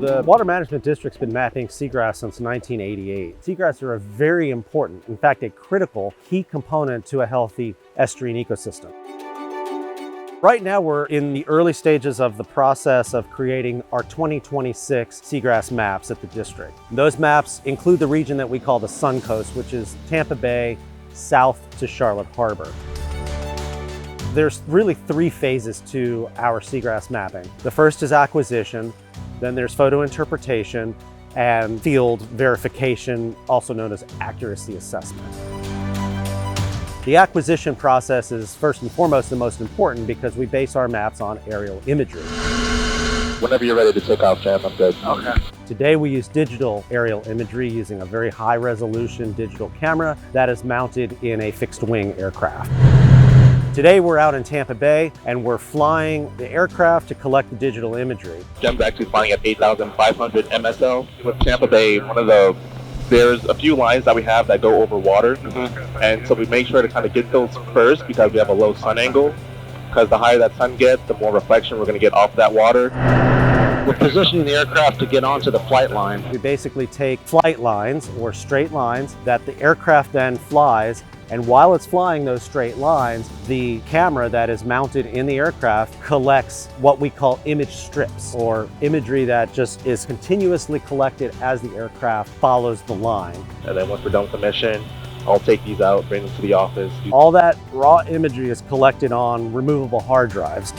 The Water Management District's been mapping seagrass since 1988. Seagrasses are a very important, in fact, a critical key component to a healthy estuarine ecosystem. Right now, we're in the early stages of the process of creating our 2026 seagrass maps at the district. Those maps include the region that we call the Sun Coast, which is Tampa Bay south to Charlotte Harbor. There's really three phases to our seagrass mapping. The first is acquisition, then there's photo interpretation, and field verification, also known as accuracy assessment. The acquisition process is first and foremost the most important because we base our maps on aerial imagery. Whenever you're ready to take off, Sam, I'm good. Okay. Today we use digital aerial imagery using a very high resolution digital camera that is mounted in a fixed wing aircraft. Today we're out in Tampa Bay and we're flying the aircraft to collect the digital imagery. Jim's actually flying at 8,500 MSL. With Tampa Bay, there's a few lines that we have that go over water. And so we make sure to kind of get those first because we have a low sun angle. Because the higher that sun gets, the more reflection we're going to get off that water. We're positioning the aircraft to get onto the flight line. We basically take flight lines or straight lines that the aircraft then flies, and while it's flying those straight lines, the camera that is mounted in the aircraft collects what we call image strips, or imagery that just is continuously collected as the aircraft follows the line. And then once we're done with the mission, I'll take these out, bring them to the office. All that raw imagery is collected on removable hard drives.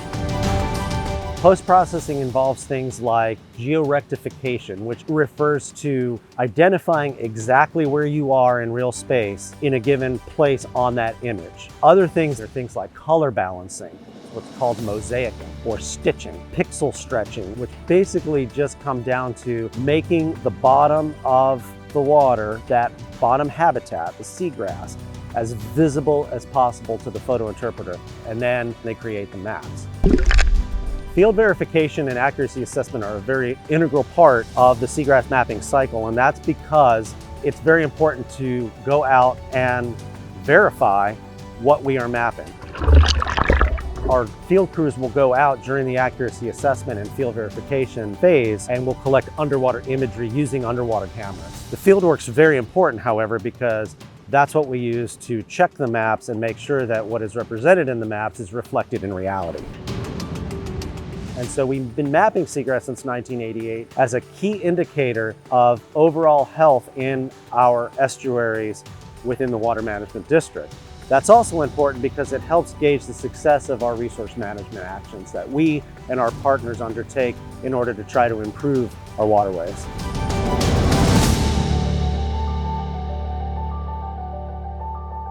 Post-processing involves things like georectification, which refers to identifying exactly where you are in real space in a given place on that image. Other things are things like color balancing, what's called mosaicing, or stitching, pixel stretching, which basically just come down to making the bottom of the water, that bottom habitat, the seagrass, as visible as possible to the photo interpreter, and then they create the maps. Field verification and accuracy assessment are a very integral part of the seagrass mapping cycle, and that's because it's very important to go out and verify what we are mapping. Our field crews will go out during the accuracy assessment and field verification phase and will collect underwater imagery using underwater cameras. The field work's very important, however, because that's what we use to check the maps and make sure that what is represented in the maps is reflected in reality. And so we've been mapping seagrass since 1988 as a key indicator of overall health in our estuaries within the Water Management District. That's also important because it helps gauge the success of our resource management actions that we and our partners undertake in order to try to improve our waterways.